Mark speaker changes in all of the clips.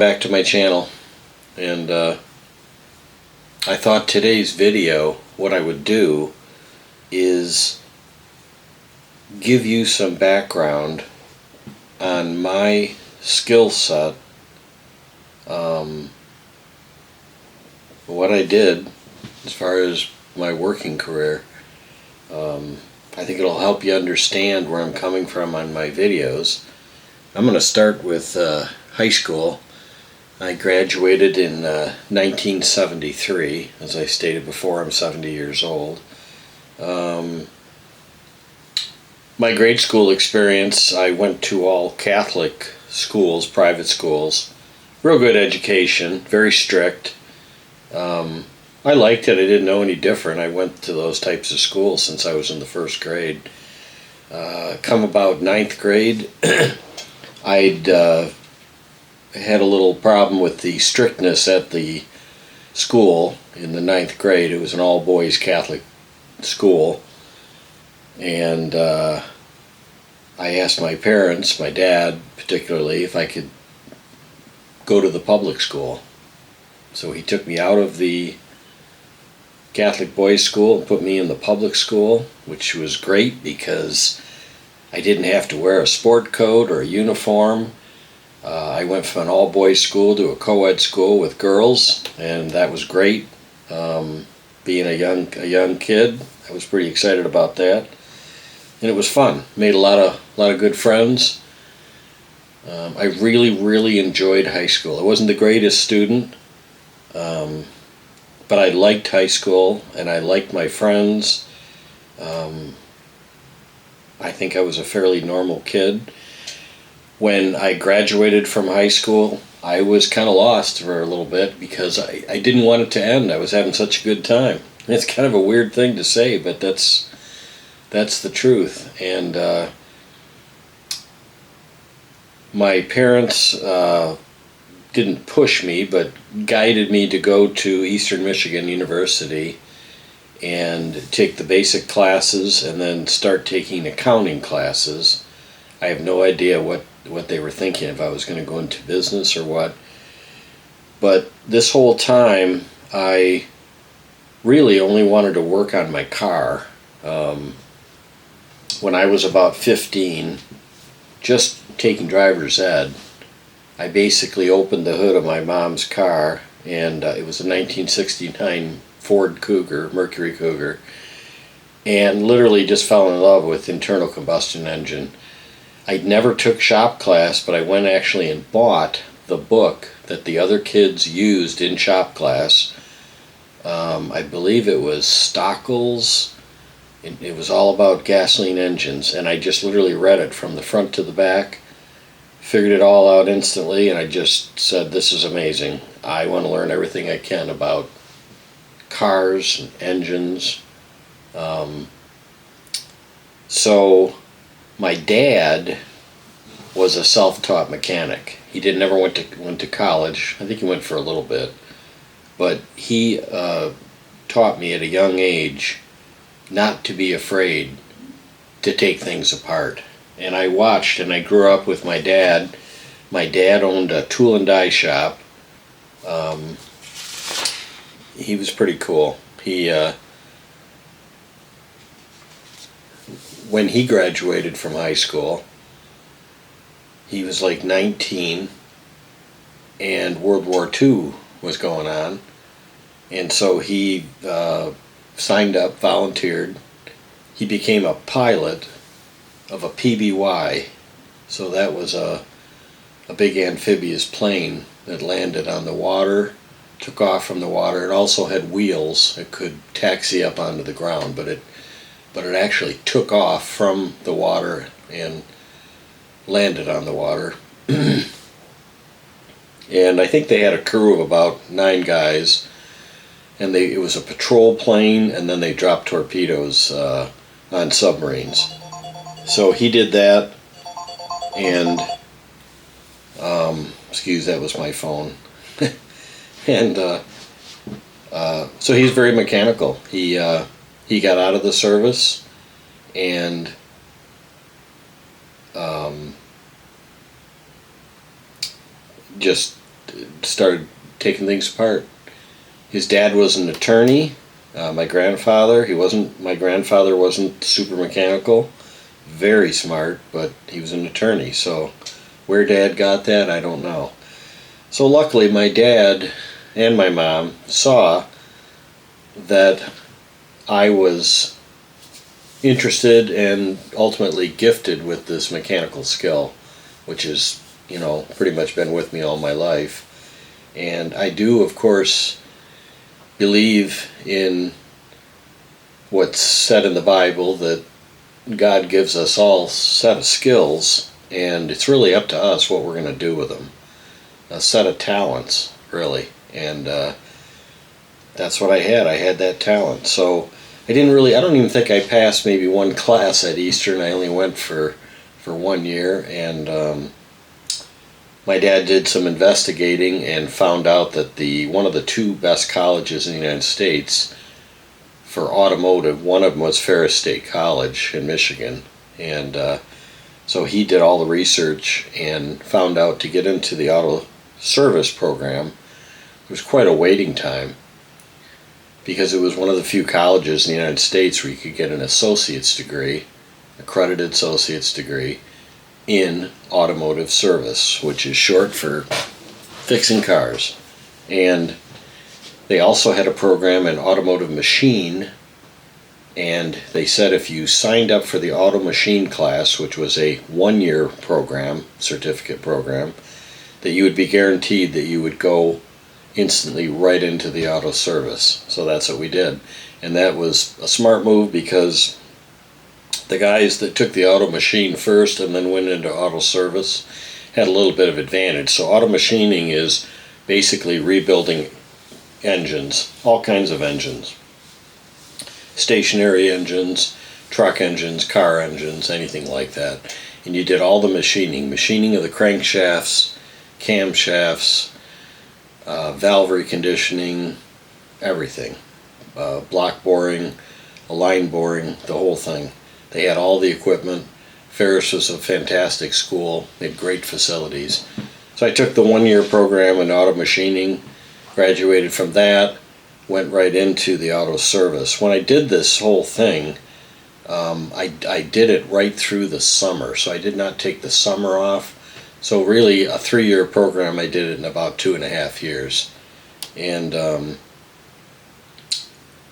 Speaker 1: Back to my channel, and I thought today's video, what I would do is give you some background on my skill set, what I did as far as my working career. I think it'll help you understand where I'm coming from on my videos. I'm going to start with high school. I graduated in 1973. As I stated before, I'm 70 years old. My grade school experience, I went to all Catholic schools, private schools. Real good education, very strict. I liked it. I didn't know any different. I went to those types of schools since I was in the first grade. Come about ninth grade, I'd had a little problem with the strictness at the school in the ninth grade. It was an all-boys Catholic school, and I asked my parents, my dad particularly, if I could go to the public school. So he took me out of the Catholic boys school and put me in the public school, which was great because I didn't have to wear a sport coat or a uniform. I went from an all-boys school to a co-ed school with girls, and that was great. Being a young kid, I was pretty excited about that, and it was fun. Made a lot of good friends. I really enjoyed high school. I wasn't the greatest student, but I liked high school, and I liked my friends. I think I was a fairly normal kid. When I graduated from high school, I was kind of lost for a little bit because I didn't want it to end. I was having such a good time. It's kind of a weird thing to say, but that's the truth. And my parents didn't push me, but guided me to go to Eastern Michigan University and take the basic classes and then start taking accounting classes. I have no idea what they were thinking, if I was going to go into business or what. But this whole time, I really only wanted to work on my car. When I was about 15, just taking driver's ed, I basically opened the hood of my mom's car, and it was a 1969 Ford Cougar, Mercury Cougar, and literally just fell in love with internal combustion engine. I never took shop class, but I went actually and bought the book that the other kids used in shop class. I believe it was Stockel's. It was all about gasoline engines, and I just literally read it from the front to the back, figured it all out instantly, and I just said, this is amazing. I want to learn everything I can about cars and engines. So my dad was a self-taught mechanic. He never went to college. I think he went for a little bit, but he taught me at a young age not to be afraid to take things apart. And I watched, and I grew up with my dad. My dad owned a tool and die shop. He was pretty cool. When he graduated from high school, he was like 19, and World War II was going on, and so he signed up, volunteered. He became a pilot of a PBY, so that was a big amphibious plane that landed on the water, took off from the water. It also had wheels. It could taxi up onto the ground, but it actually took off from the water and landed on the water. And I think they had a crew of about 9 guys, and it was a patrol plane, and then they dropped torpedoes on submarines. So he did that, and excuse, that was my phone. And so he's very mechanical. He got out of the service, and just started taking things apart. His dad was an attorney. My grandfather, my grandfather wasn't super mechanical, very smart, but he was an attorney. So where Dad got that, I don't know. So luckily my dad and my mom saw that I was interested and ultimately gifted with this mechanical skill, which has, pretty much been with me all my life. And I do, of course, believe in what's said in the Bible, that God gives us all a set of skills, and it's really up to us what we're going to do with them. A set of talents, really. And that's what I had. I had that talent. So I don't even think I passed maybe one class at Eastern. I only went for 1 year, and my dad did some investigating and found out that one of the two best colleges in the United States for automotive, one of them was Ferris State College in Michigan, and so he did all the research and found out to get into the auto service program, there was quite a waiting time, because it was one of the few colleges in the United States where you could get an associate's degree, accredited associate's degree, in automotive service, which is short for fixing cars. And they also had a program in automotive machine, and they said if you signed up for the auto machine class, which was a 1-year program, certificate program, that you would be guaranteed that you would go instantly right into the auto service. So that's what we did. And that was a smart move, because the guys that took the auto machine first and then went into auto service had a little bit of advantage. So auto machining is basically rebuilding engines, all kinds of engines. Stationary engines, truck engines, car engines, anything like that. And you did all the machining of the crankshafts, camshafts, valve reconditioning, everything. Block boring, line boring, the whole thing. They had all the equipment. Ferris was a fantastic school. They had great facilities. So I took the 1-year program in auto machining, graduated from that, went right into the auto service. When I did this whole thing, I did it right through the summer, so I did not take the summer off. So really a 3-year program, I did it in about 2.5 years. And the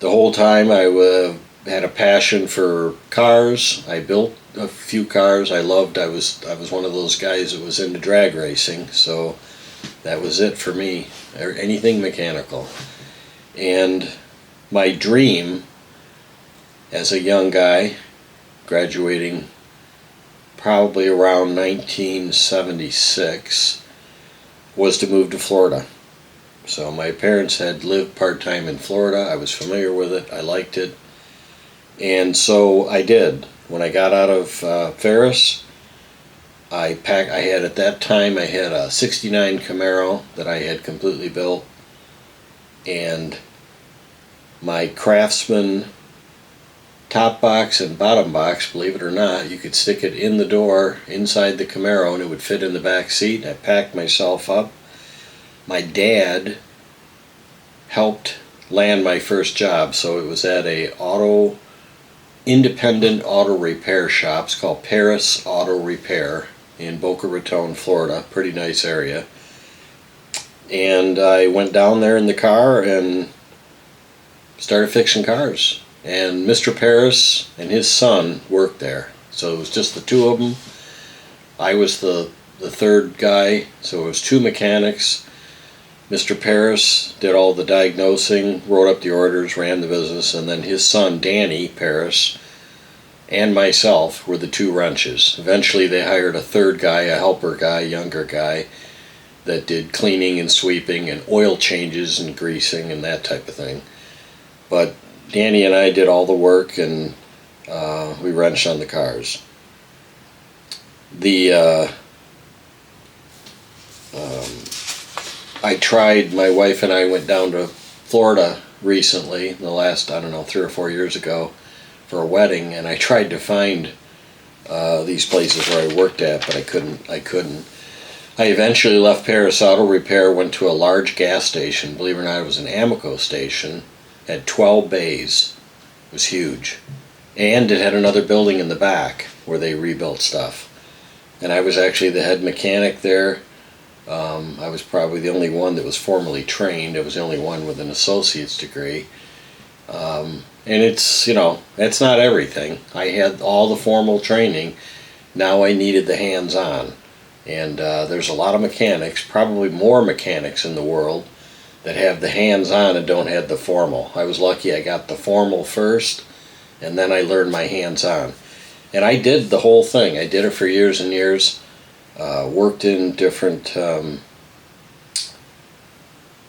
Speaker 1: whole time I had a passion for cars. I built a few cars. I was one of those guys that was into drag racing, so that was it for me. Anything mechanical. And my dream as a young guy, graduating probably around 1976, was to move to Florida. So my parents had lived part-time in Florida. I was familiar with it. I liked it. And so I did. When I got out of Ferris, at that time I had a '69 Camaro that I had completely built, and my Craftsman top box and bottom box, believe it or not, you could stick it in the door inside the Camaro and it would fit in the back seat. I packed myself up. My dad helped land my first job, so it was at a independent auto repair shop. It's called Paris Auto Repair in Boca Raton, Florida. Pretty nice area. And I went down there in the car and started fixing cars. And Mr. Paris and his son worked there. So it was just the two of them. I was the third guy, so it was 2 mechanics. Mr. Paris did all the diagnosing, wrote up the orders, ran the business, and then his son, Danny Paris, and myself were the 2 wrenches. Eventually they hired a third guy, a helper guy, younger guy, that did cleaning and sweeping and oil changes and greasing and that type of thing. But Danny and I did all the work, and we wrenched on the cars. My wife and I went down to Florida recently, in the last, 3 or 4 years ago, for a wedding, and I tried to find these places where I worked at, but I couldn't. I eventually left Paris Auto Repair, went to a large gas station. Believe it or not, it was an Amoco station. Had 12 bays. It was huge. And it had another building in the back where they rebuilt stuff. And I was actually the head mechanic there. I was probably the only one that was formally trained. I was the only one with an associate's degree. And it's, it's not everything. I had all the formal training. Now I needed the hands-on. And there's a lot of mechanics, probably more mechanics in the world, that have the hands-on and don't have the formal. I was lucky I got the formal first, and then I learned my hands-on. And I did the whole thing. I did it for years and years. Worked in different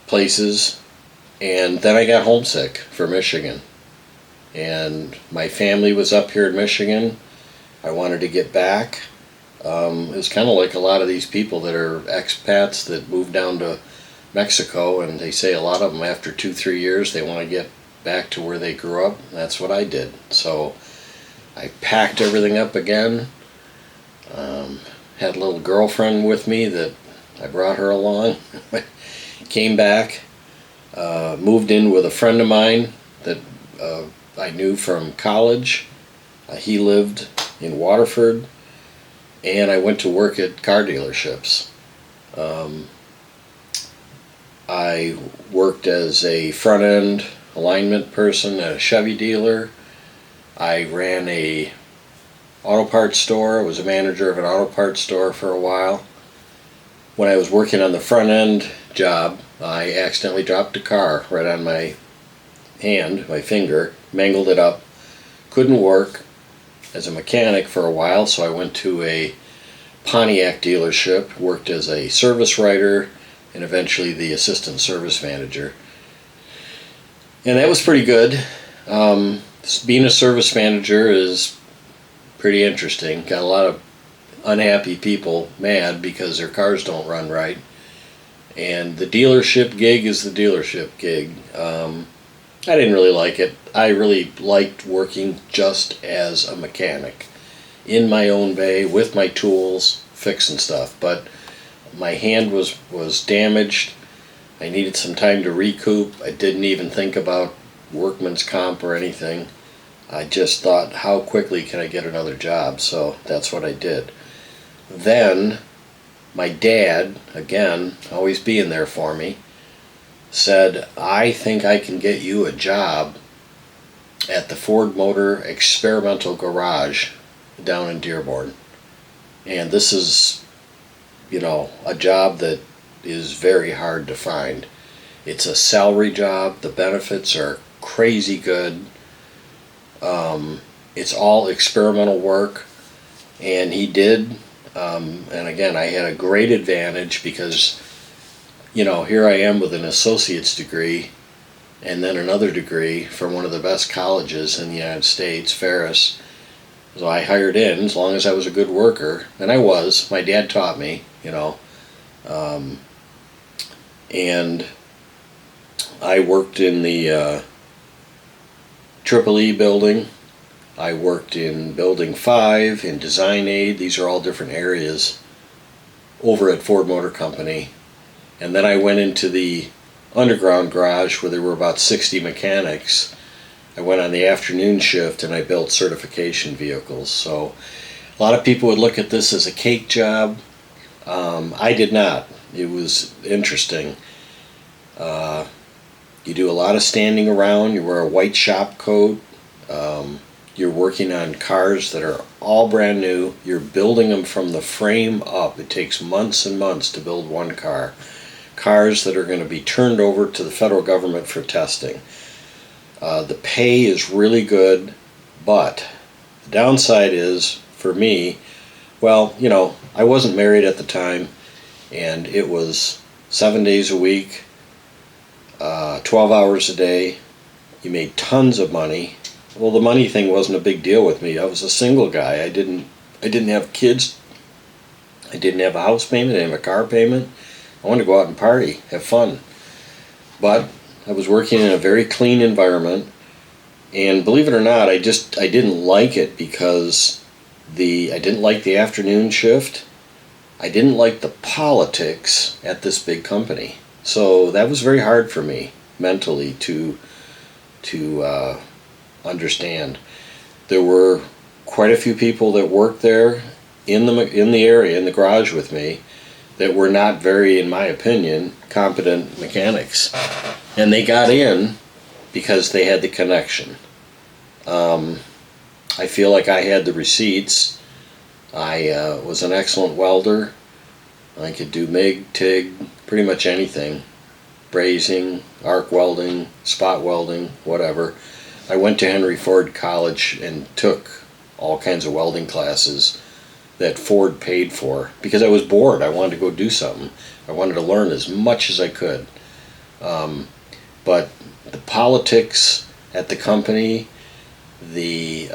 Speaker 1: places, and then I got homesick for Michigan. And my family was up here in Michigan. I wanted to get back. It was kind of like a lot of these people that are expats that move down to Mexico, and they say a lot of them after 2-3 years they want to get back to where they grew up. That's what I did. So I packed everything up again. Had a little girlfriend with me that I brought her along. Came back, moved in with a friend of mine that I knew from college. He lived in Waterford, and I went to work at car dealerships. I worked as a front-end alignment person at a Chevy dealer. I ran a auto parts store. I was a manager of an auto parts store for a while. When I was working on the front-end job, I accidentally dropped a car right on my hand, my finger, mangled it up, couldn't work as a mechanic for a while, so I went to a Pontiac dealership, worked as a service writer, and eventually the assistant service manager. And that was pretty good. Being a service manager is pretty interesting. Got a lot of unhappy people mad because their cars don't run right. And the dealership gig is the dealership gig. I didn't really like it. I really liked working just as a mechanic in my own bay with my tools, fixing stuff. But my hand was damaged. I needed some time to recoup. I didn't even think about workman's comp or anything. I just thought, how quickly can I get another job? So that's what I did. Then my dad, again, always being there for me, said, I think I can get you a job at the Ford Motor Experimental Garage down in Dearborn. And this is, a job that is very hard to find. It's a salary job. The benefits are crazy good. It's all experimental work. And he did. And again, I had a great advantage because, here I am with an associate's degree and then another degree from one of the best colleges in the United States, Ferris. So I hired in as long as I was a good worker, and I was. My dad taught me, and I worked in the Triple E building. I worked in Building 5, in Design Aid. These are all different areas over at Ford Motor Company. And then I went into the underground garage where there were about 60 mechanics. I went on the afternoon shift and I built certification vehicles. So a lot of people would look at this as a cake job. I did not. It was interesting. You do a lot of standing around. You wear a white shop coat. You're working on cars that are all brand new. You're building them from the frame up. It takes months and months to build one car. Cars that are going to be turned over to the federal government for testing. The pay is really good, but the downside is, for me, I wasn't married at the time, and it was 7 days a week, 12 hours a day. You made tons of money. Well, the money thing wasn't a big deal with me. I was a single guy. I didn't have kids. I didn't have a house payment. I didn't have a car payment. I wanted to go out and party, have fun. But I was working in a very clean environment, and believe it or not, I didn't like it because I didn't like the afternoon shift. I didn't like the politics at this big company. So that was very hard for me mentally to understand. There were quite a few people that worked there in the area in the garage with me that were not very, in my opinion, competent mechanics, and they got in because they had the connection. I feel like I had the receipts. I was an excellent welder. I could do MIG, TIG, pretty much anything. Brazing, arc welding, spot welding, whatever. I went to Henry Ford College and took all kinds of welding classes that Ford paid for because I was bored. I wanted to go do something. I wanted to learn as much as I could. But the politics at the company, the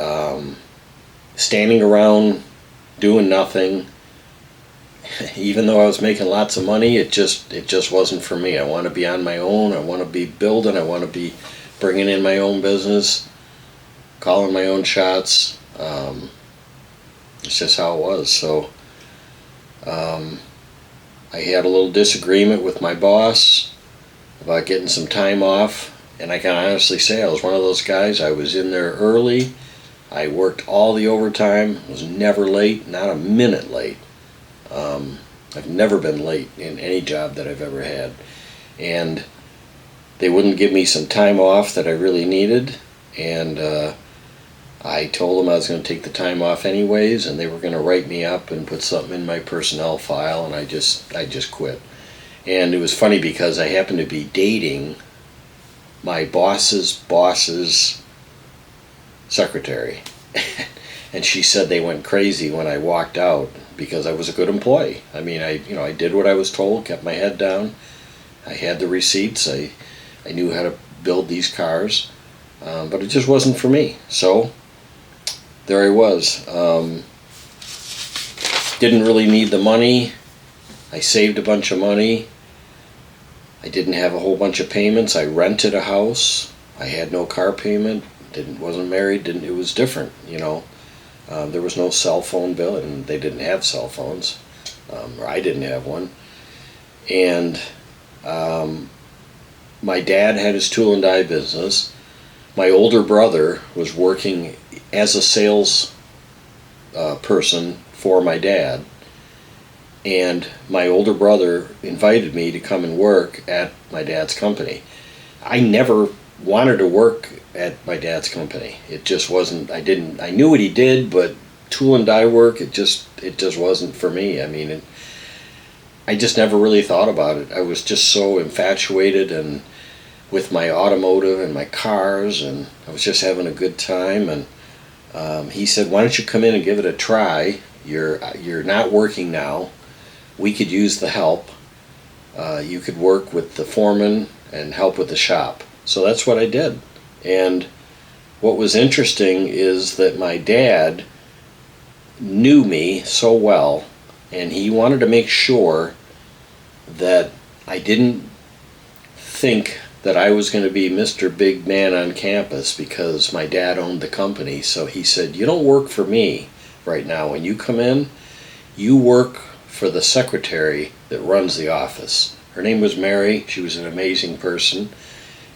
Speaker 1: standing around doing nothing, even though I was making lots of money, it just wasn't for me. I want to be on my own. I want to be building. I want to be bringing in my own business, calling my own shots. It's just how it was. So I had a little disagreement with my boss about getting some time off, and I can honestly say I was one of those guys. I was in there early. I worked all the overtime. Was never late, not a minute late. I've never been late in any job that I've ever had. And they wouldn't give me some time off that I really needed. And I told them I was going to take the time off anyways, and they were going to write me up and put something in my personnel file, and I just quit. And it was funny because I happened to be dating my boss's secretary. And she said they went crazy when I walked out because I was a good employee. I mean, I did what I was told, kept my head down. I had the receipts. I knew how to build these cars, but it just wasn't for me. So there I was. Didn't really need the money. I saved a bunch of money. I didn't have a whole bunch of payments. I rented a house. I had no car payment. Wasn't married. It was different, you know. There was no cell phone bill, and they didn't have cell phones, or I didn't have one. And my dad had his tool and die business. My older brother was working as a sales person for my dad, and my older brother invited me to come and work at my dad's company. I never wanted to work at my dad's company. It just wasn't. I knew what he did, but tool and die work, it just wasn't for me. I mean, I just never really thought about it. I was just so infatuated and with my automotive and my cars, and I was just having a good time. And he said, "Why don't you come in and give it a try? You're not working now. We could use the help. You could work with the foreman and help with the shop." So that's what I did. And what was interesting is that my dad knew me so well, and he wanted to make sure that I didn't think that I was going to be Mr. Big Man on campus because my dad owned the company. So he said, "You don't work for me right now. When you come in, you work for the secretary that runs the office." Her name was Mary. She was an amazing person.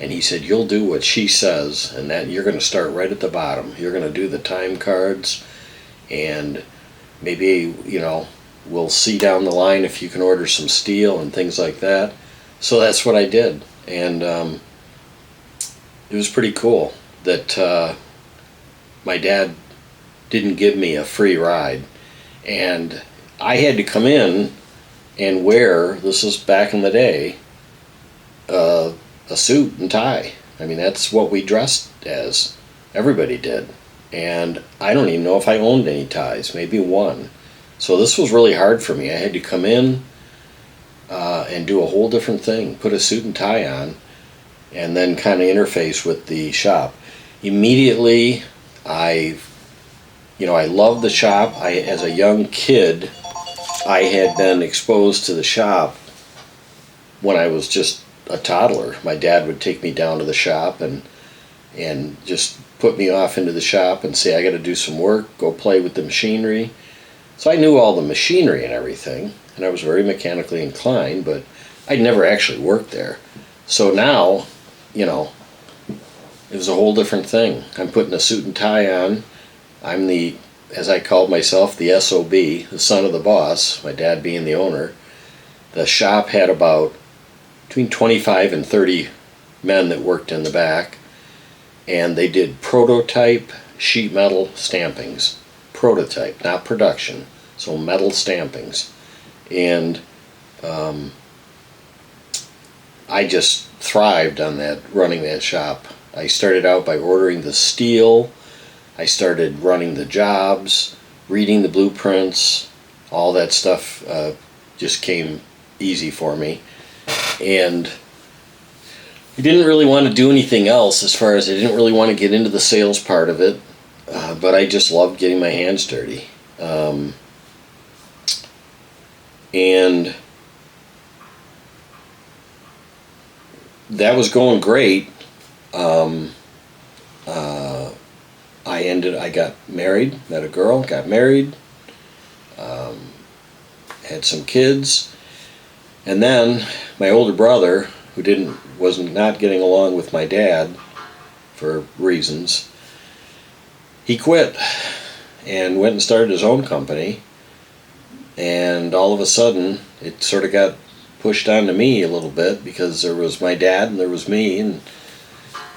Speaker 1: And he said, "You'll do what she says, and that you're going to start right at the bottom. You're going to do the time cards, and maybe, we'll see down the line if you can order some steel and things like that." So that's what I did. And it was pretty cool that my dad didn't give me a free ride. And I had to come in and wear, this is back in the day, a suit and tie. I mean, that's what we dressed as. Everybody did. And I don't even know if I owned any ties, maybe one. So this was really hard for me. I had to come in and do a whole different thing, put a suit and tie on, and then kind of interface with the shop. Immediately, I loved the shop. As a young kid, I had been exposed to the shop when I was just a toddler. My dad would take me down to the shop and just put me off into the shop and say, "I got to do some work, go play with the machinery." So I knew all the machinery and everything, and I was very mechanically inclined, but I'd never actually worked there. So now, you know, it was a whole different thing. I'm putting a suit and tie on. I'm the, as I called myself, the SOB, the son of the boss, my dad being the owner. The shop had about between 25 and 30 men that worked in the back, and they did prototype sheet metal stampings. Prototype, not production. So metal stampings. And I just thrived on that, running that shop. I started out by ordering the steel. I started running the jobs, reading the blueprints. All that stuff just came easy for me. And I didn't really want to do anything else, as far as I didn't really want to get into the sales part of it, but I just loved getting my hands dirty. And that was going great. I got married, met a girl, got married, had some kids, and then my older brother, who was not getting along with my dad for reasons, he quit and went and started his own company. And all of a sudden, it sort of got pushed onto me a little bit, because there was my dad and there was me, and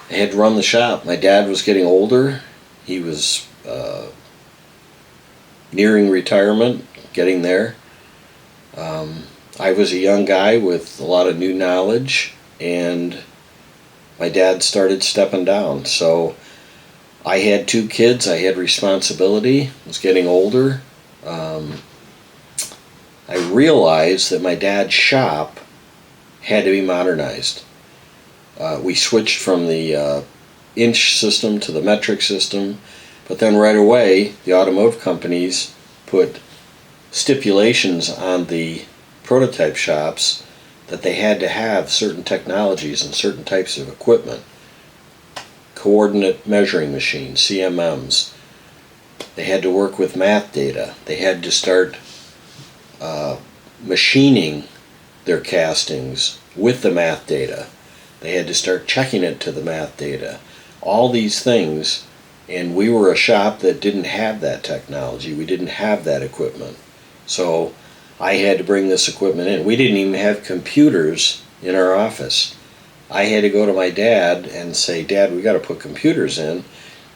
Speaker 1: I had to run the shop. My dad was getting older. He was nearing retirement, getting there. I was a young guy with a lot of new knowledge, and my dad started stepping down. So I had 2 kids. I had responsibility. I was getting older. I realized that my dad's shop had to be modernized. We switched from the inch system to the metric system, but then right away the automotive companies put stipulations on the prototype shops that they had to have certain technologies and certain types of equipment. Coordinate measuring machines, CMMs. They had to work with math data. They had to start machining their castings with the math data. They had to start checking it to the math data. All these things, and we were a shop that didn't have that technology. We didn't have that equipment. So I had to bring this equipment in. We didn't even have computers in our office. I had to go to my dad and say, "Dad, we got to put computers in."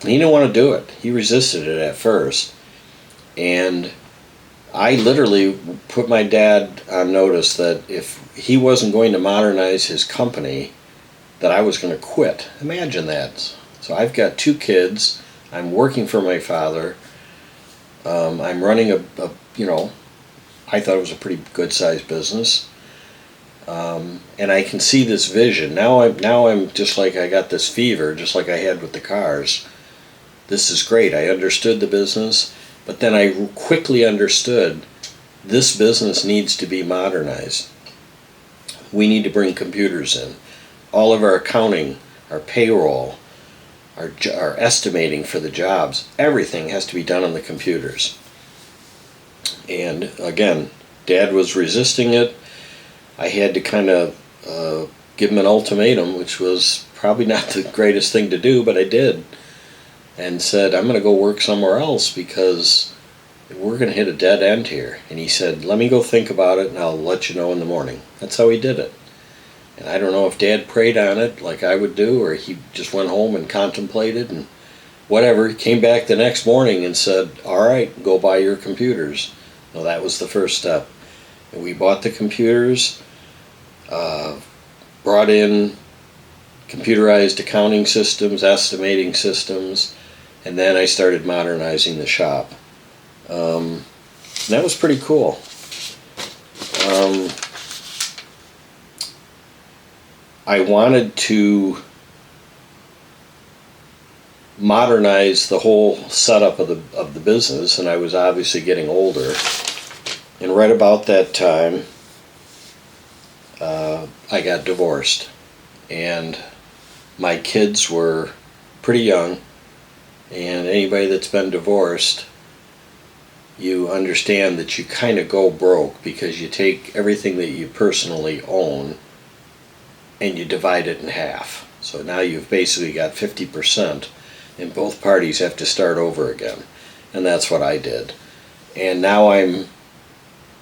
Speaker 1: And he didn't want to do it. He resisted it at first. And I literally put my dad on notice that if he wasn't going to modernize his company, that I was going to quit. Imagine that. So I've got 2 kids. I'm working for my father. I'm running I thought it was a pretty good sized business. And I can see this vision. Now I'm just like, I got this fever, just like I had with the cars. This is great. I understood the business, but then I quickly understood this business needs to be modernized. We need to bring computers in. All of our accounting, our payroll, our estimating for the jobs, everything has to be done on the computers. And again, Dad was resisting it. I had to kind of give him an ultimatum, which was probably not the greatest thing to do, but I did. And said, "I'm going to go work somewhere else because we're going to hit a dead end here." And he said, "Let me go think about it and I'll let you know in the morning." That's how he did it. And I don't know if Dad prayed on it like I would do, or he just went home and contemplated and whatever. He came back the next morning and said, "All right, go buy your computers." Well, that was the first step. And we bought the computers, brought in computerized accounting systems, estimating systems, and then I started modernizing the shop. And that was pretty cool. I wanted to modernize the whole setup of the business, and I was obviously getting older. And right about that time, I got divorced, and my kids were pretty young. And anybody that's been divorced you understand that you kind of go broke because you take everything that you personally own and you divide it in half. So now you've basically got 50%, and both parties have to start over again. And that's what I did. And now I'm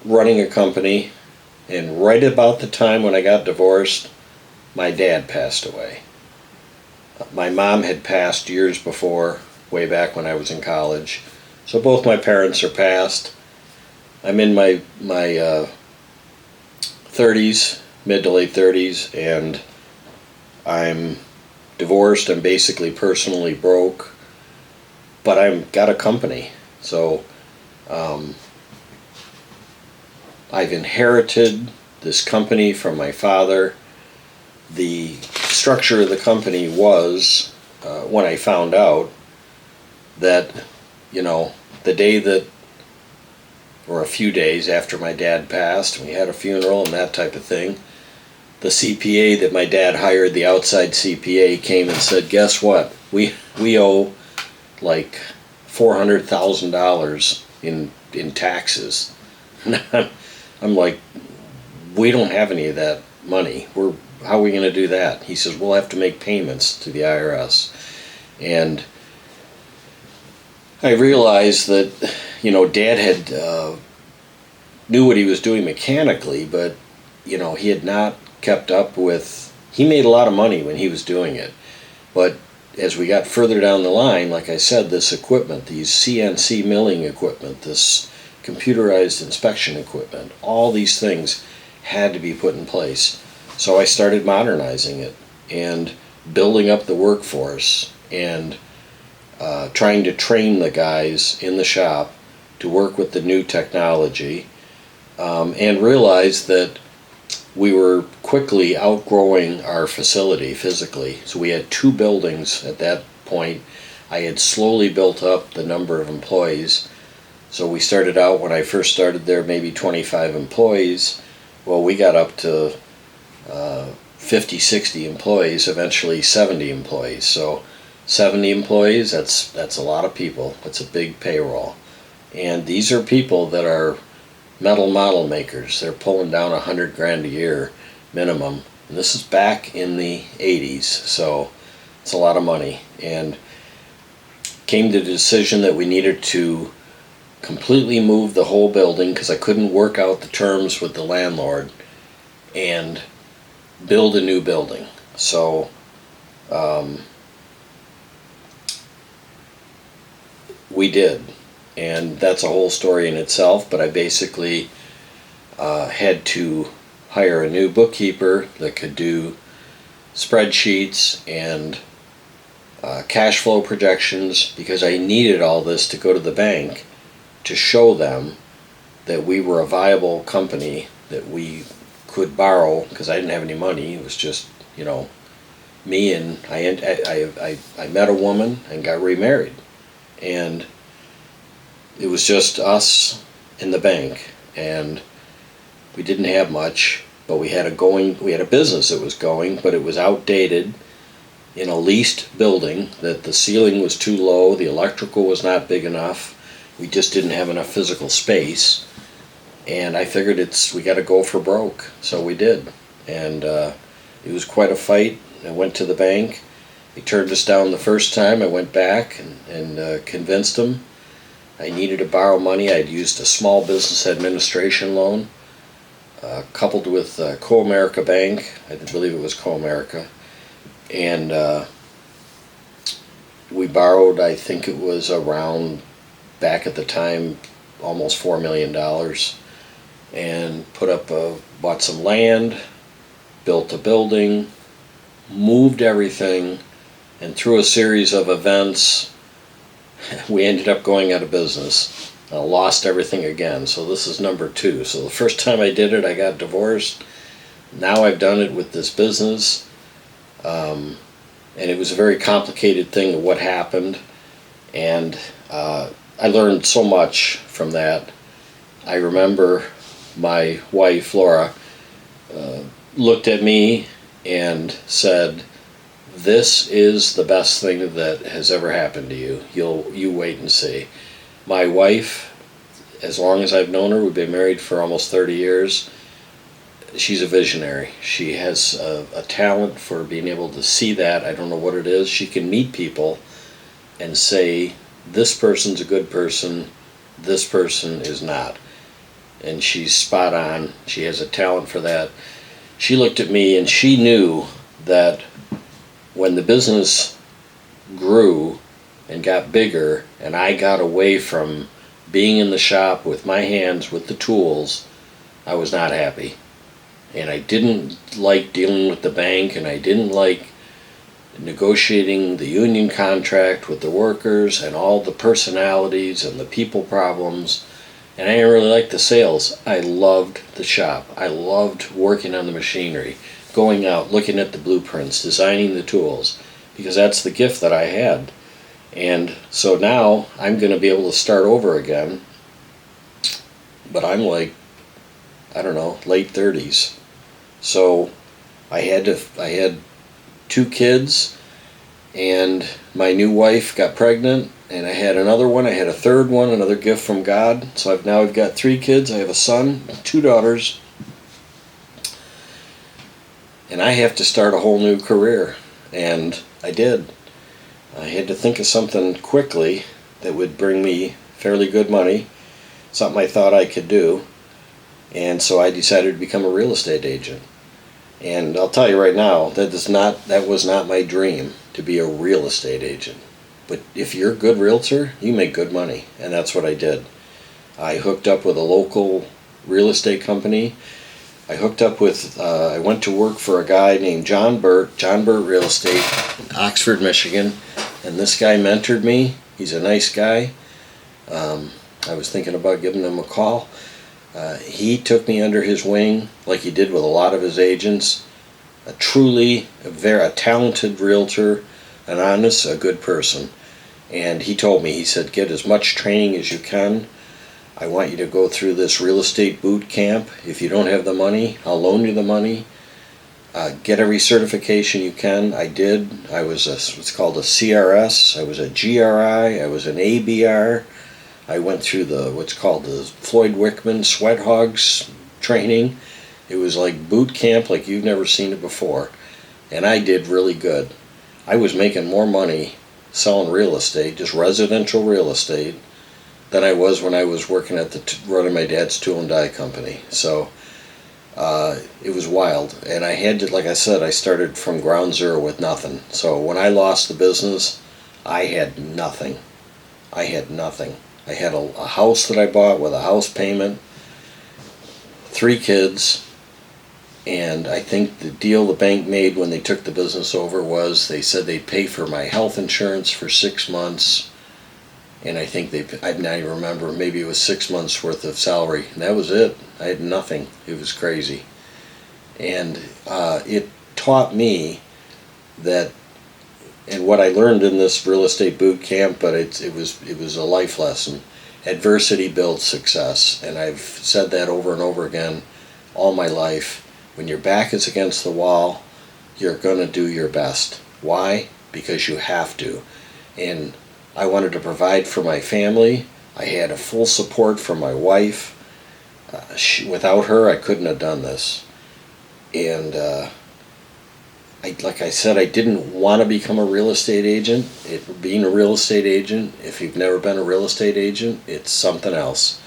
Speaker 1: running a company, and right about the time when I got divorced, my dad passed away. My mom had passed years before, way back when I was in college. So both my parents are passed. I'm in my 30s, mid to late 30s, and I'm divorced. I'm basically personally broke, but I've got a company. So I've inherited this company from my father. The structure of the company was, when I found out that, the day that, or a few days after my dad passed, we had a funeral and that type of thing, the CPA that my dad hired, the outside CPA, came and said, guess what? We owe like $400,000 in taxes. I'm like, we don't have any of that money. How are we going to do that? He says, we'll have to make payments to the IRS. And I realized that, Dad had knew what he was doing mechanically, but, he had not kept up with, he made a lot of money when he was doing it. But as we got further down the line, like I said, this equipment, these CNC milling equipment, this computerized inspection equipment, all these things had to be put in place. So I started modernizing it and building up the workforce and trying to train the guys in the shop to work with the new technology, and realized that we were quickly outgrowing our facility physically. So we had 2 buildings at that point. I had slowly built up the number of employees. So we started out, when I first started there, maybe 25 employees. Well, we got up to 50, 60 employees, eventually 70 employees. So 70 employees, that's a lot of people. That's a big payroll. And these are people that are metal model makers. They're pulling down $100,000 a year minimum. And this is back in the 80s, so it's a lot of money. And came to the decision that we needed to completely move the whole building because I couldn't work out the terms with the landlord and build a new building. So we did, and that's a whole story in itself, but I basically had to hire a new bookkeeper that could do spreadsheets and cash flow projections, because I needed all this to go to the bank to show them that we were a viable company, that we could borrow, because I didn't have any money. It was just, me, and I met a woman and got remarried. And it was just us in the bank, and we didn't have much, but we had a business that was going, but it was outdated, in a leased building, that the ceiling was too low, the electrical was not big enough, we just didn't have enough physical space, and I figured we got to go for broke, so we did. And it was quite a fight. I went to the bank. They turned us down the first time. I went back and convinced them. I needed to borrow money. I'd used a small business administration loan, coupled with Co-America Bank. I believe it was Co-America. And we borrowed, I think it was around, back at the time, almost $4 million, and bought some land, built a building, moved everything, and through a series of events, we ended up going out of business. I lost everything again. So this is number 2. So the first time I did it, I got divorced. Now I've done it with this business. And it was a very complicated thing of what happened. And I learned so much from that. I remember my wife, Laura, looked at me and said, "This is the best thing that has ever happened to you. You wait and see." My wife as long as I've known her, we've been married for almost 30 years. She's a visionary. She has a talent for being able to see that. I don't know what it is. She can meet people and say, this person's a good person, this person is not. And she's spot on. She has a talent for that. She looked at me and she knew that when the business grew and got bigger and I got away from being in the shop with my hands with the tools, I was not happy. And I didn't like dealing with the bank, and I didn't like negotiating the union contract with the workers and all the personalities and the people problems. And I didn't really like the sales. I loved the shop. I loved working on the machinery, going out, looking at the blueprints, designing the tools, because that's the gift that I had. And so now I'm going to be able to start over again, but I'm like, I don't know, late 30s. So I had 2 kids, and my new wife got pregnant, and I had another one. I had a third one, another gift from God. So I've got 3 kids. I have a son, 2 daughters, and I have to start a whole new career. And I did. I had to think of something quickly that would bring me fairly good money, something I thought I could do. And so I decided to become a real estate agent. And I'll tell you right now, that was not my dream, to be a real estate agent. But if you're a good realtor, you make good money, and that's what I did. I hooked up with a local real estate company. I went to work for a guy named John Burt Real Estate in Oxford, Michigan, and this guy mentored me. He's a nice guy. I was thinking about giving him a call. He took me under his wing, like he did with a lot of his agents. A talented realtor, an honest, a good person. And he told me, he said, get as much training as you can. I want you to go through this real estate boot camp. If you don't have the money, I'll loan you the money. Get every certification you can. I did. I was what's called a CRS. I was a GRI. I was an ABR. I went through what's called the Floyd Wickman Sweat Hogs training. It was like boot camp like you've never seen it before. And I did really good. I was making more money selling real estate, just residential real estate, than I was when I was working at running my dad's tool and die company. So it was wild. And I had to, like I said, I started from ground zero with nothing. So when I lost the business, I had nothing. I had a house that I bought with a house payment, 3 kids, and I think the deal the bank made when they took the business over was they said they'd pay for my health insurance for 6 months, and I think I now remember, maybe it was 6 months worth of salary, and that was it. I had nothing. It was crazy. And it taught me that, and what I learned in this real estate boot camp, but it was a life lesson. Adversity builds success, and I've said that over and over again all my life. When your back is against the wall, you're going to do your best. Why? Because you have to. And I wanted to provide for my family. I had a full support from my wife. Without her, I couldn't have done this. And like I said, I didn't want to become a real estate agent. Being a real estate agent, if you've never been a real estate agent, it's something else.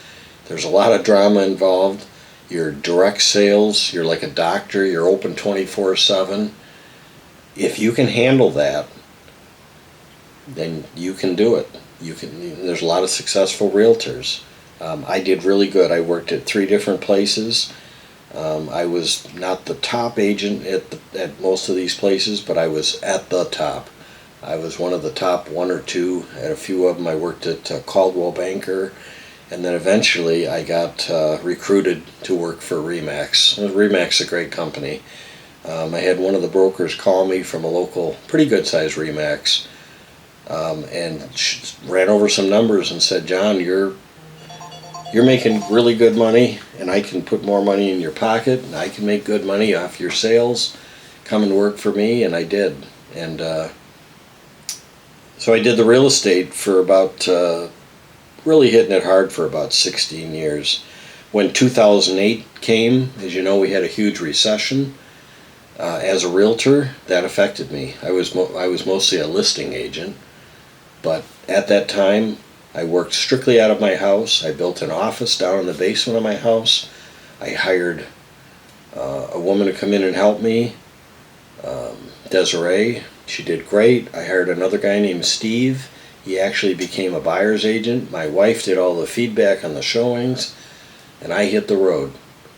Speaker 1: There's a lot of drama involved. You're direct sales. You're like a doctor. You're open 24/7. If you can handle that, then you can do it. There's a lot of successful realtors. I did really good. I worked at 3 different places. I was not the top agent at most of these places, but I was at the top. I was one of the top 1 or 2. At a few of them, I worked at Caldwell Banker, and then eventually I got recruited to work for RE/MAX. RE/MAX is a great company. I had one of the brokers call me from a local, pretty good-sized RE/MAX, and ran over some numbers and said, John, you're making really good money, and I can put more money in your pocket, and I can make good money off your sales. Come and work for me, and I did. And so I did the real estate for about really hitting it hard for about 16 years. When 2008 came, as you know, we had a huge recession. As a realtor, that affected me. I was mostly a listing agent, but at that time, I worked strictly out of my house. I built an office down in the basement of my house. I hired a woman to come in and help me, Desiree. She did great. I hired another guy named Steve. He actually became a buyer's agent. My wife did all the feedback on the showings, and I hit the road.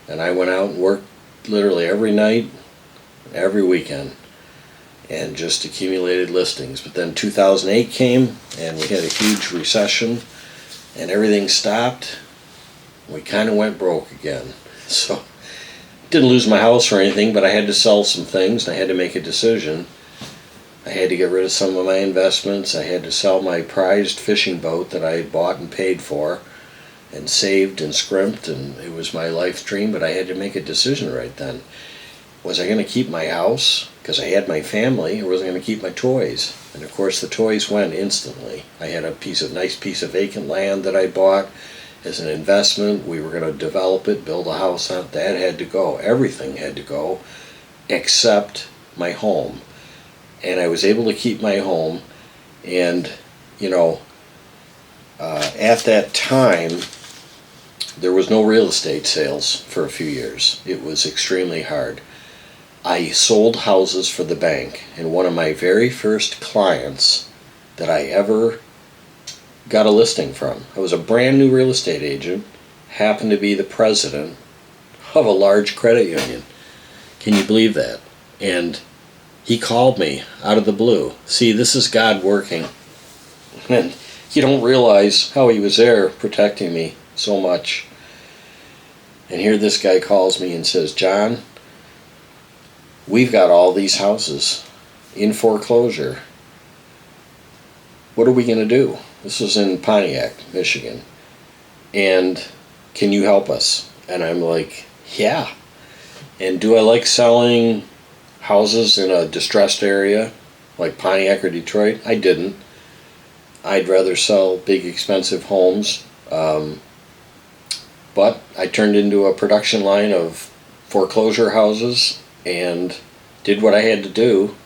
Speaker 1: And I went out and worked literally every night, every weekend, and just accumulated listings. But then 2008 came, and we had a huge recession, and everything stopped. We kind of went broke again. So, didn't lose my house or anything, but I had to sell some things, and I had to make a decision. I had to get rid of some of my investments. I had to sell my prized fishing boat that I had bought and paid for and saved and scrimped, and it was my life dream, but I had to make a decision right then. Was I going to keep my house because I had my family, or was I going to keep my toys? And of course the toys went instantly. I had a nice piece of vacant land that I bought as an investment. We were going to develop it, build a house on it. That had to go. Everything had to go except my home. And I was able to keep my home. And, at that time, there was no real estate sales for a few years. It was extremely hard. I sold houses for the bank, and one of my very first clients that I ever got a listing from, I was a brand new real estate agent, happened to be the president of a large credit union. Can you believe that? And he called me out of the blue. See, this is God working. And you don't realize how he was there protecting me so much. And here this guy calls me and says, John, we've got all these houses in foreclosure. What are we going to do? This was in Pontiac, Michigan. And can you help us? And I'm like, yeah. And do I like selling houses in a distressed area like Pontiac or Detroit? I didn't. I'd rather sell big expensive homes. But I turned into a production line of foreclosure houses and did what I had to do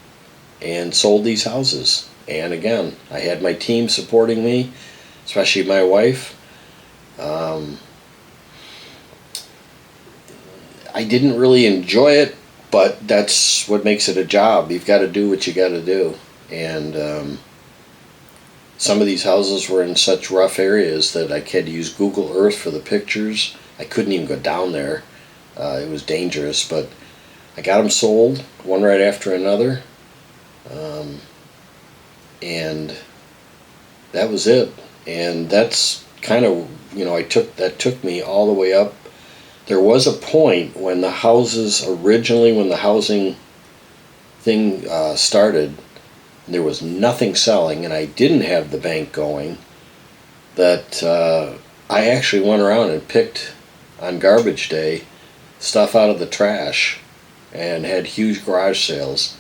Speaker 1: and sold these houses. And again, I had my team supporting me, especially my wife. I didn't really enjoy it, but that's what makes it a job. You've got to do what you got to do. And some of these houses were in such rough areas that I had to use Google Earth for the pictures. I couldn't even go down there. It was dangerous, but I got them sold, one right after another. And that was it. And that's kind of, that took me all the way up. There was a point when the housing thing started, and there was nothing selling, and I didn't have the bank going, that I actually went around and picked, on garbage day, stuff out of the trash and had huge garage sales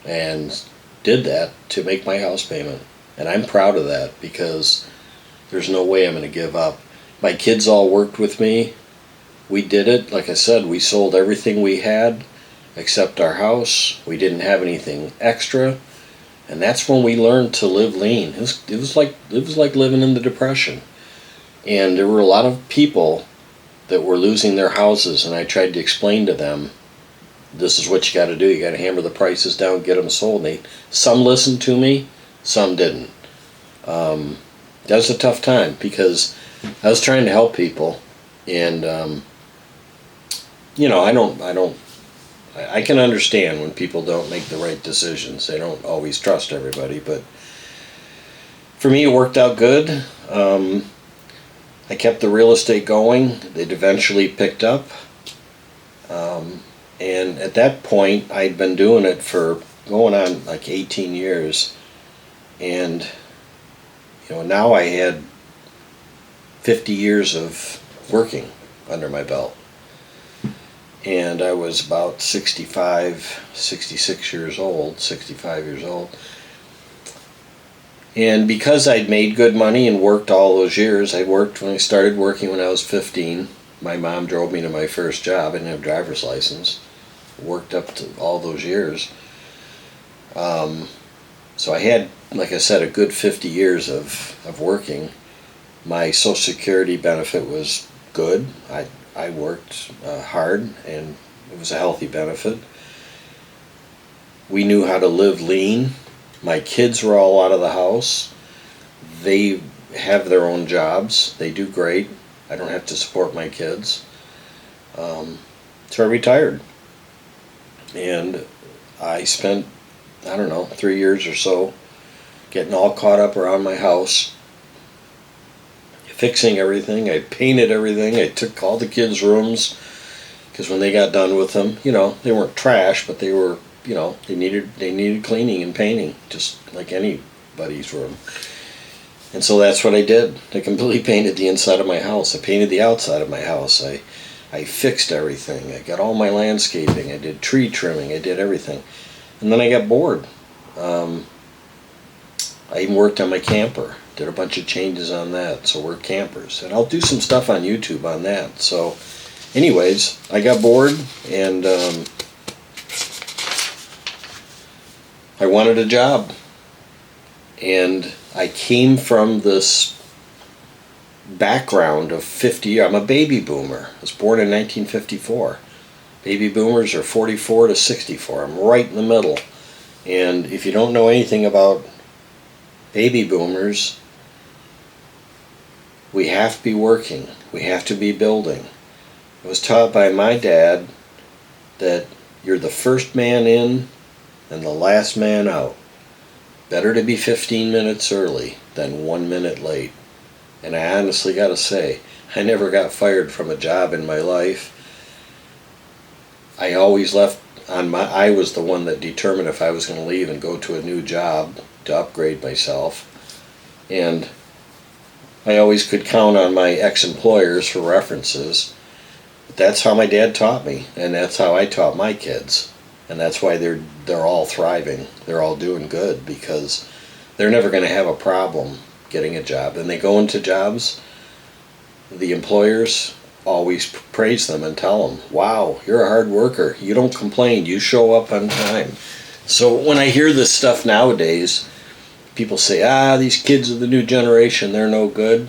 Speaker 1: and did that to make my house payment. And I'm proud of that because there's no way I'm going to give up. My kids all worked with me. We did it. Like I said, we sold everything we had except our house. We didn't have anything extra. And that's when we learned to live lean. It was like living in the Depression. And there were a lot of people that were losing their houses, and I tried to explain to them, this is what you got to do. You got to hammer the prices down, get them sold. Some listened to me, some didn't. That was a tough time because I was trying to help people, and I can understand when people don't make the right decisions. They don't always trust everybody, but for me it worked out good. I kept the real estate going. It eventually picked up. And at that point, I'd been doing it for going on like 18 years. And, now I had 50 years of working under my belt. And I was about 65 years old. And because I'd made good money and worked all those years, I started working when I was 15. My mom drove me to my first job. I didn't have a driver's license. Worked up to all those years. So I had, like I said, a good 50 years of working. My Social Security benefit was good. I worked hard, and it was a healthy benefit. We knew how to live lean. My kids were all out of the house. They have their own jobs. They do great. I don't have to support my kids. So I retired. And I spent, I don't know, 3 years or so getting all caught up around my house, fixing everything. I painted everything. I took all the kids' rooms because when they got done with them, they weren't trash, but they were, they needed cleaning and painting, just like anybody's room. And so that's what I did. I completely painted the inside of my house. I painted the outside of my house. I fixed everything. I got all my landscaping. I did tree trimming. I did everything. And then I got bored. I even worked on my camper. Did a bunch of changes on that. So we're campers. And I'll do some stuff on YouTube on that. So anyways, I got bored, and I wanted a job. And I came from this background of 50 years. I'm a baby boomer. I was born in 1954. Baby boomers are 44 to 64. I'm right in the middle. And if you don't know anything about baby boomers, we have to be working. We have to be building. I was taught by my dad that you're the first man in and the last man out. Better to be 15 minutes early than 1 minute late. And I honestly got to say, I never got fired from a job in my life. I always left I was the one that determined if I was going to leave and go to a new job to upgrade myself. And I always could count on my ex-employers for references. But that's how my dad taught me, and that's how I taught my kids. And that's why they're all thriving. They're all doing good, because they're never going to have a problem getting a job. And they go into jobs, the employers always praise them and tell them, wow, you're a hard worker. You don't complain. You show up on time. So when I hear this stuff nowadays, people say, these kids of the new generation, they're no good.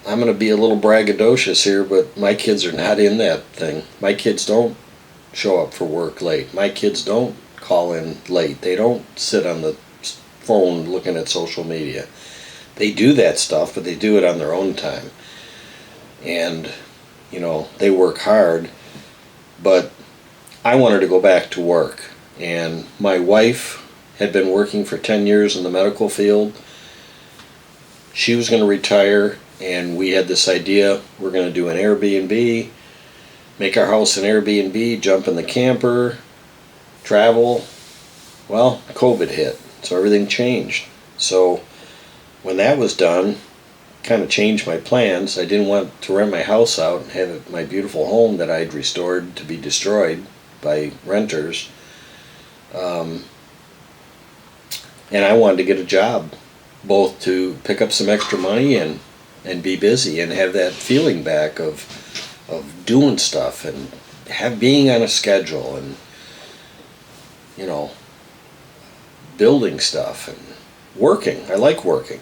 Speaker 1: I'm going to be a little braggadocious here, but my kids are not in that thing. My kids don't show up for work late. My kids don't call in late. They don't sit on the phone looking at social media. They do that stuff, but they do it on their own time. And, they work hard. But I wanted to go back to work. And my wife had been working for 10 years in the medical field. She was going to retire, and we had this idea, we're going to do an Airbnb, make our house an Airbnb, jump in the camper, travel. Well, COVID hit, so everything changed. So when that was done, kind of changed my plans. I didn't want to rent my house out and have my beautiful home that I'd restored to be destroyed by renters. And I wanted to get a job, both to pick up some extra money and be busy and have that feeling back of doing stuff and being on a schedule and building stuff and working. I like working.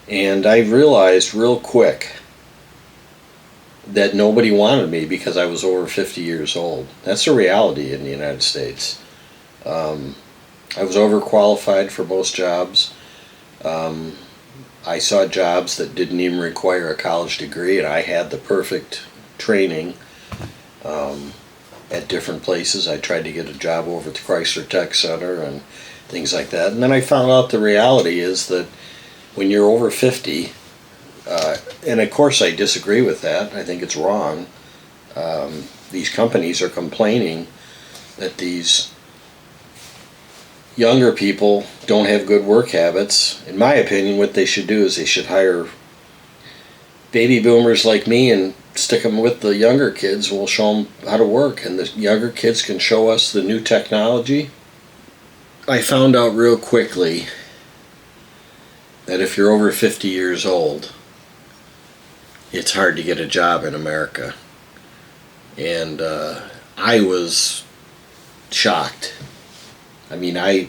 Speaker 1: And I realized real quick that nobody wanted me because I was over 50 years old. That's a reality in the United States. I was overqualified for most jobs. I saw jobs that didn't even require a college degree, and I had the perfect training at different places. I tried to get a job over at the Chrysler Tech Center and things like that. And then I found out the reality is that when you're over 50, and of course I disagree with that, I think it's wrong. These companies are complaining that these younger people don't have good work habits. In my opinion, what they should do is they should hire baby boomers like me and stick them with the younger kids, and we'll show them how to work. And the younger kids can show us the new technology, I found out real quickly that if you're over 50 years old, it's hard to get a job in America. And I was shocked. I mean, I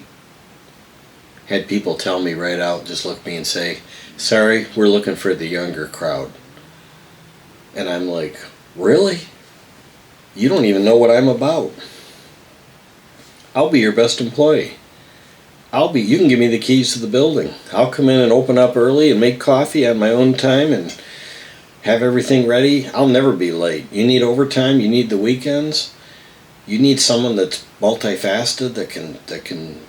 Speaker 1: had people tell me right out, just look at me and say, sorry, we're looking for the younger crowd. And I'm like, really? You don't even know what I'm about. I'll be your best employee. You can give me the keys to the building. I'll come in and open up early and make coffee on my own time and have everything ready. I'll never be late. You need overtime, you need the weekends. You need someone that's multifaceted that can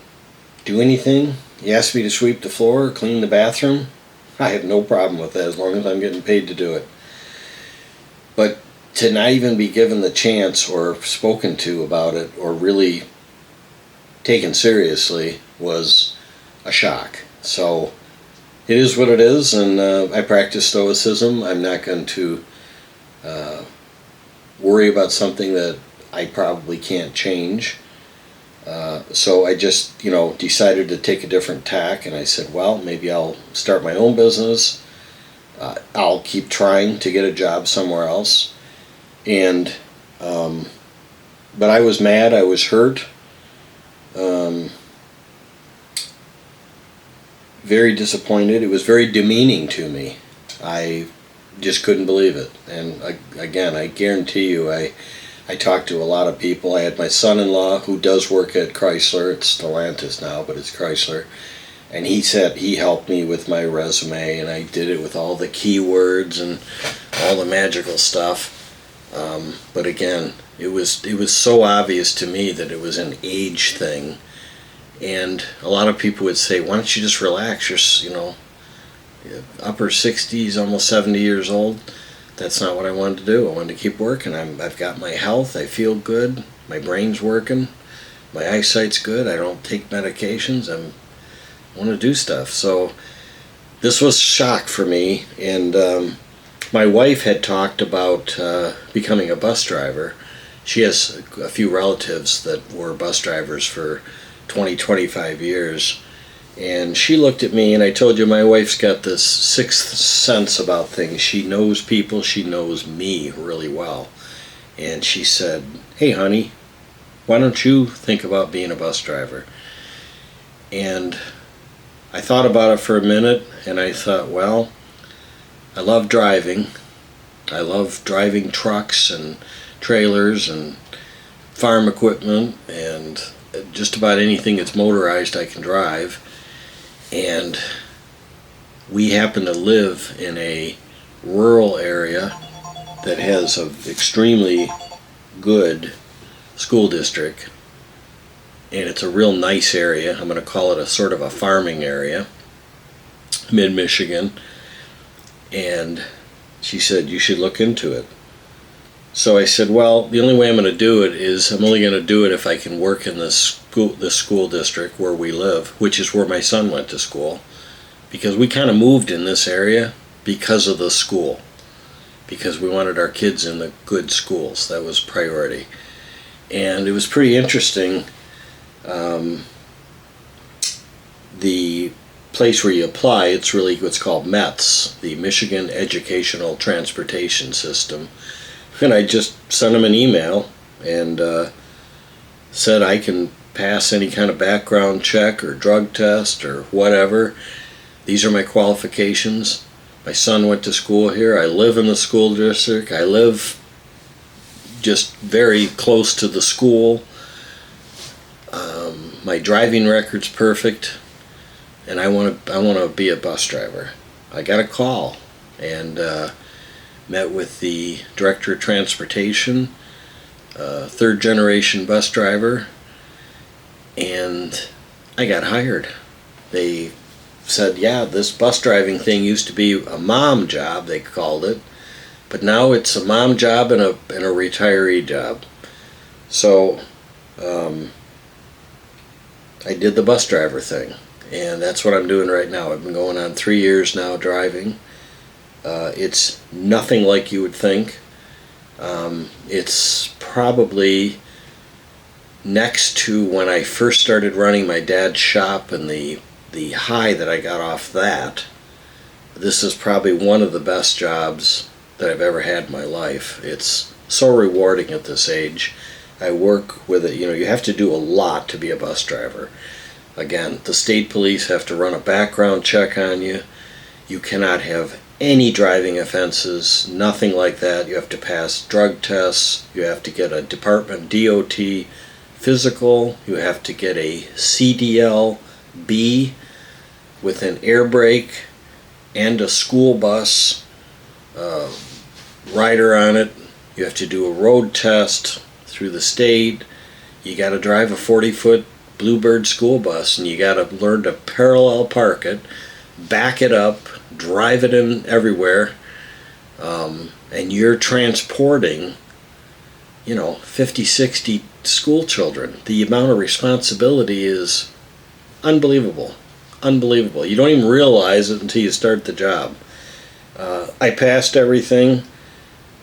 Speaker 1: do anything. You ask me to sweep the floor or clean the bathroom. I have no problem with that as long as I'm getting paid to do it. But to not even be given the chance or spoken to about it or really taken seriously was a shock. So it is what it is, and I practice stoicism. I'm not going to worry about something that I probably can't change. So I just, decided to take a different tack, and I said, well, maybe I'll start my own business. I'll keep trying to get a job somewhere else. And, but I was mad, I was hurt. Very disappointed. It was very demeaning to me. I just couldn't believe it. And again, I guarantee you, I talked to a lot of people. I had my son-in-law who does work at Chrysler. It's Stellantis now, but it's Chrysler. And he said he helped me with my resume, and I did it with all the keywords and all the magical stuff. But again, it was so obvious to me that it was an age thing. And a lot of people would say, why don't you just relax? You're, upper 60s, almost 70 years old. That's not what I wanted to do. I wanted to keep working. I've got my health. I feel good. My brain's working. My eyesight's good. I don't take medications. I want to do stuff. So this was a shock for me. And my wife had talked about becoming a bus driver. She has a few relatives that were bus drivers for 20, 25 years. And she looked at me, and I told you my wife's got this sixth sense about things. She knows people, she knows me really well. And she said, hey honey, why don't you think about being a bus driver? And I thought about it for a minute, and I thought, well, I love driving. I love driving trucks and trailers and farm equipment and just about anything that's motorized I can drive. And we happen to live in a rural area that has an extremely good school district, and it's a real nice area. I'm going to call it a sort of a farming area, mid-Michigan. And she said, you should look into it. So I said, well, the only way I'm going to do it is I'm only going to do it if I can work in the school district where we live, which is where my son went to school, because we kind of moved in this area because of the school, because we wanted our kids in the good schools. That was priority. And it was pretty interesting. The place where you apply, it's really what's called METS, the Michigan Educational Transportation System. And I just sent them an email and said I can pass any kind of background check or drug test or whatever. These are my qualifications. My son went to school here. I live in the school district. I live just very close to the school. My driving record's perfect, and I want to be a bus driver. I got a call and met with the director of transportation, third generation bus driver, and I got hired. They said, yeah, this bus driving thing used to be a mom job, they called it, but now it's a mom job and a retiree job. So I did the bus driver thing, and that's what I'm doing right now. I've been going on 3 years now driving. It's nothing like you would think. It's probably next to when I first started running my dad's shop and the high that I got off that, this is probably one of the best jobs that I've ever had in my life. It's so rewarding at this age. I work with it. You have to do a lot to be a bus driver. Again, the state police have to run a background check on you. You cannot have any driving offenses, nothing like that. You have to pass drug tests. You have to get a department DOT physical. You have to get a CDL B with an air brake and a school bus rider on it. You have to do a road test through the state. You got to drive a 40-foot Bluebird school bus, and you got to learn to parallel park it, back it up, drive it in everywhere, and you're transporting 50, 60 school children. The amount of responsibility is unbelievable. Unbelievable. You don't even realize it until you start the job. I passed everything,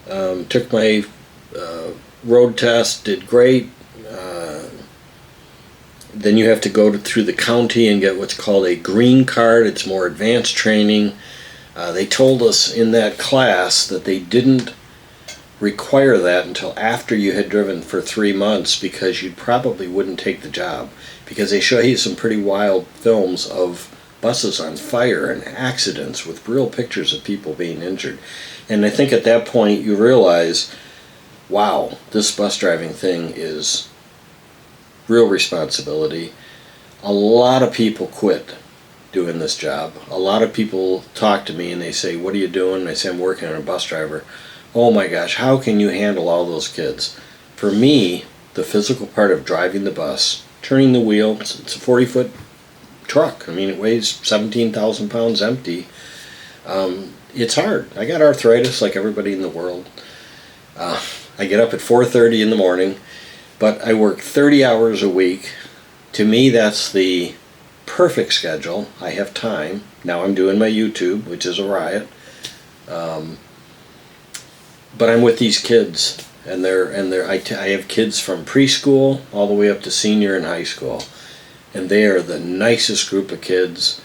Speaker 1: took my road test, did great. Then you have to go through the county and get what's called a green card. It's more advanced training. They told us in that class that they didn't require that until after you had driven for 3 months, because you probably wouldn't take the job, because they show you some pretty wild films of buses on fire and accidents with real pictures of people being injured. And I think at that point you realize, wow, this bus driving thing is real responsibility. A lot of people quit doing this job. A lot of people talk to me and they say, what are you doing? And I say, I'm working on a bus driver. Oh my gosh, how can you handle all those kids? For me, the physical part of driving the bus, turning the wheel, it's a 40-foot truck. I mean, it weighs 17,000 pounds empty. It's hard. I got arthritis like everybody in the world. I get up at 4:30 in the morning, but I work 30 hours a week. To me, that's the perfect schedule. I have time. Now I'm doing my YouTube, which is a riot. But I'm with these kids, and I have kids from preschool all the way up to senior in high school, and they are the nicest group of kids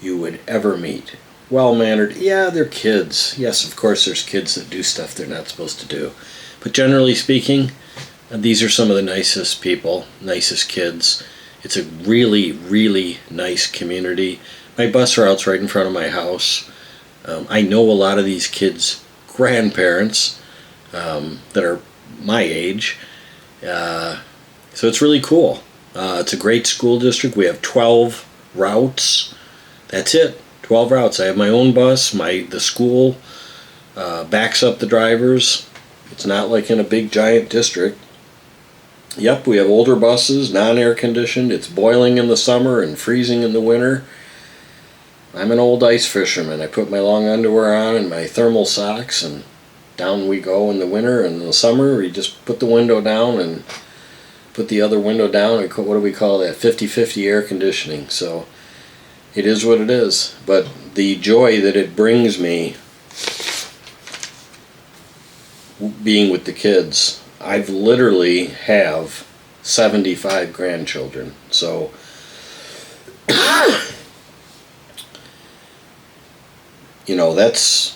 Speaker 1: you would ever meet. Well-mannered. Yeah, they're kids. Yes, of course there's kids that do stuff they're not supposed to do. But generally speaking, these are some of the nicest people, nicest kids. It's a really, really nice community. My bus route's right in front of my house. I know a lot of these kids' grandparents that are my age. So it's really cool. It's a great school district. We have 12 routes. That's it. 12 routes. I have my own bus. The school backs up the drivers. It's not like in a big giant district. Yep, we have older buses, non-air conditioned. It's boiling in the summer and freezing in the winter. I'm an old ice fisherman. I put my long underwear on and my thermal socks, and down we go in the winter. And in the summer, we just put the window down and put the other window down. And what do we call that? 50-50 air conditioning. So it is what it is. But the joy that it brings me being with the kids, I've literally have 75 grandchildren. So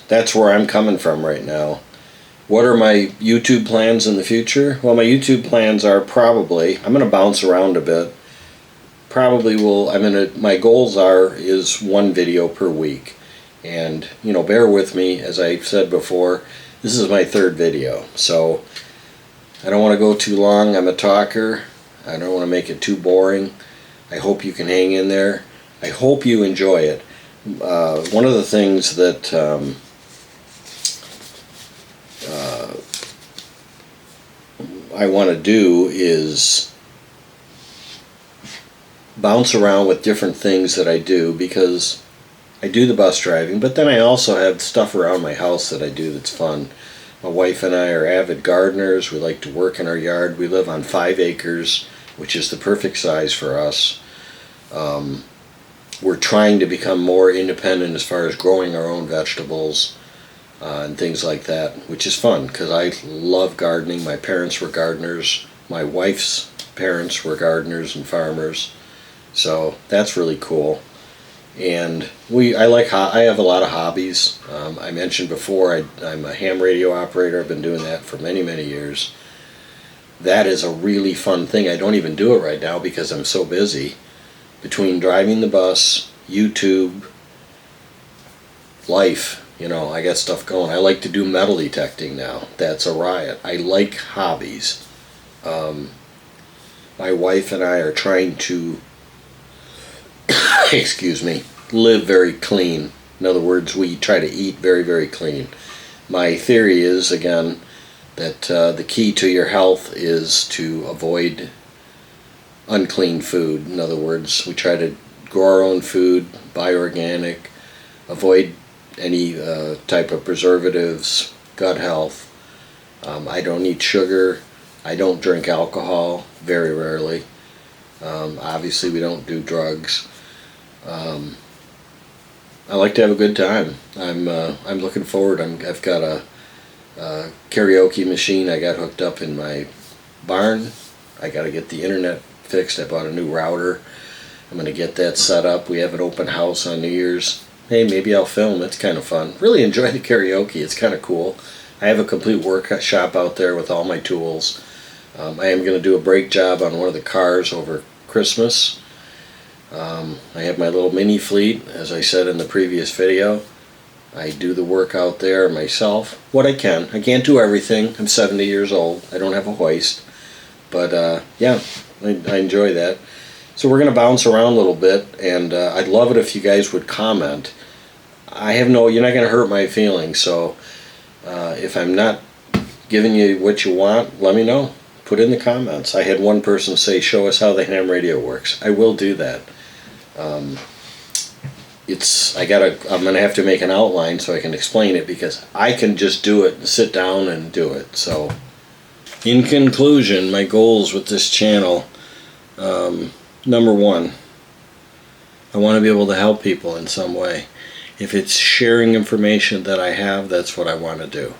Speaker 1: that's where I'm coming from right now. What are my YouTube plans in the future? Well, my YouTube plans are probably, I'm going to bounce around a bit. My goals is one video per week. And, bear with me, as I said before, this is my third video. So I don't want to go too long. I'm a talker. I don't want to make it too boring. I hope you can hang in there. I hope you enjoy it. One of the things that I want to do is bounce around with different things that I do, because I do the bus driving, but then I also have stuff around my house that I do that's fun. My wife and I are avid gardeners. We like to work in our yard. We live on 5 acres, which is the perfect size for us. We're trying to become more independent as far as growing our own vegetables and things like that, which is fun because I love gardening. My parents were gardeners. My wife's parents were gardeners and farmers, so that's really cool. And I have a lot of hobbies. I mentioned before I'm a ham radio operator. I've been doing that for many, many years. That is a really fun thing. I don't even do it right now because I'm so busy. Between driving the bus, YouTube, life, I got stuff going. I like to do metal detecting now. That's a riot. I like hobbies. My wife and I are trying to, excuse me, live very clean. In other words, we try to eat very, very clean. My theory is, again, that the key to your health is to avoid unclean food. In other words, we try to grow our own food, buy organic, avoid any type of preservatives, gut health. I don't eat sugar. I don't drink alcohol, very rarely. Obviously, we don't do drugs. I like to have a good time. I'm looking forward. I've got a karaoke machine I got hooked up in my barn. I got to get the internet fixed. I bought a new router. I'm going to get that set up. We have an open house on New Year's. Hey, maybe I'll film. It's kind of fun. Really enjoy the karaoke. It's kind of cool. I have a complete workshop out there with all my tools. I am going to do a brake job on one of the cars over Christmas. I have my little mini fleet, as I said in the previous video. I do the work out there myself. What I can. I can't do everything. I'm 70 years old. I don't have a hoist. But yeah, I enjoy that. So we're going to bounce around a little bit, and I'd love it if you guys would comment. You're not going to hurt my feelings, so if I'm not giving you what you want, let me know. Put in the comments. I had one person say, show us how the ham radio works. I will do that. I'm going to have to make an outline so I can explain it, because I can just do it and sit down and do it. So, in conclusion, my goals with this channel, number one, I want to be able to help people in some way. If it's sharing information that I have, that's what I want to do.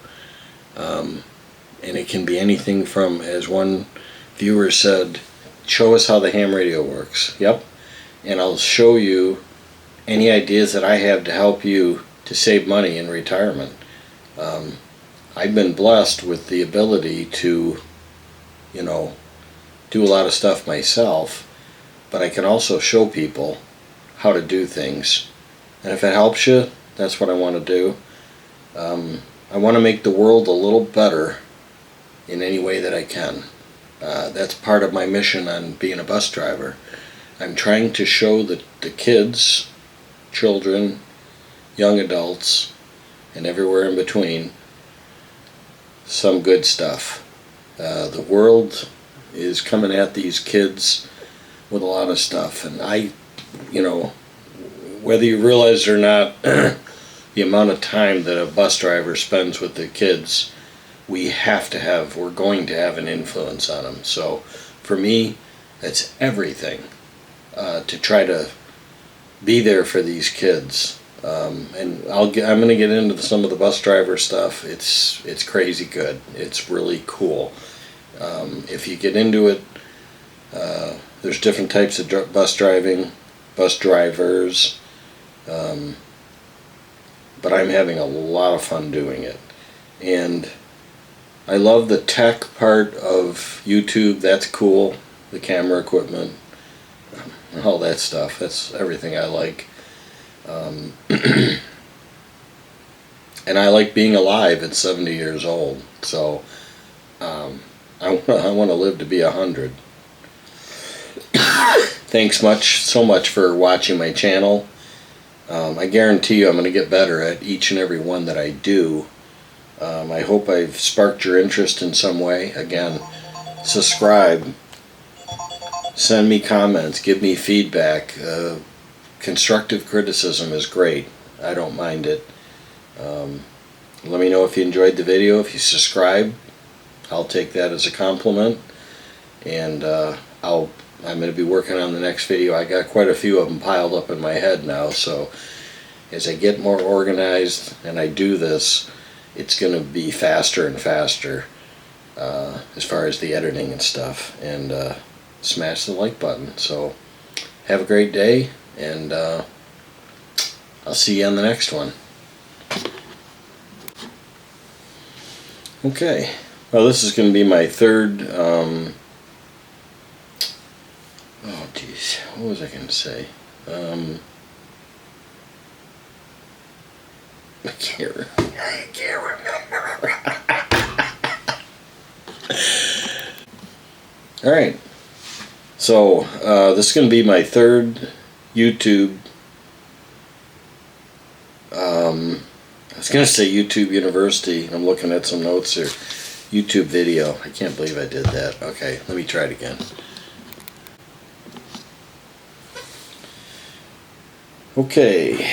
Speaker 1: And it can be anything from, as one viewer said, show us how the ham radio works. Yep. And I'll show you any ideas that I have to help you to save money in retirement. I've been blessed with the ability to, do a lot of stuff myself, but I can also show people how to do things. And if it helps you, that's what I want to do. I want to make the world a little better in any way that I can. That's part of my mission on being a bus driver. I'm trying to show the kids, children, young adults, and everywhere in between some good stuff. The world is coming at these kids with a lot of stuff, and whether you realize it or not, the amount of time that a bus driver spends with the kids, we're going to have an influence on them. So for me, that's everything, to try to be there for these kids. And I'm going to get into some of the bus driver stuff. It's crazy good. It's really cool. If you get into it, there's different types of bus drivers, but I'm having a lot of fun doing it. And I love the tech part of YouTube. That's cool. The camera equipment, all that stuff. That's everything I like. And I like being alive at 70 years old. So I want to live to be 100. Thanks so much for watching my channel. I guarantee you I'm going to get better at each and every one that I do. I hope I've sparked your interest in some way. Again, subscribe, send me comments, give me feedback. Constructive criticism is great. I don't mind it. Let me know if you enjoyed the video. If you subscribe, I'll take that as a compliment. And I'm going to be working on the next video. I got quite a few of them piled up in my head now, so as I get more organized and I do this, it's going to be faster and faster as far as the editing and stuff. And smash the like button. So have a great day, and I'll see you on the next one. Okay. Well, this is going to be my third. Oh, geez. What was I going to say? I can't remember. All right. So this is going to be my third YouTube. I was going to say YouTube University. I'm looking at some notes here. YouTube video. I can't believe I did that. Okay, let me try it again. Okay,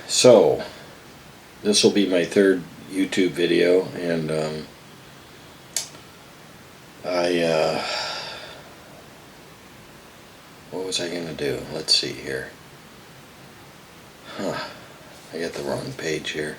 Speaker 1: so this will be my third YouTube video, and what was I going to do? Let's see here. I got the wrong page here.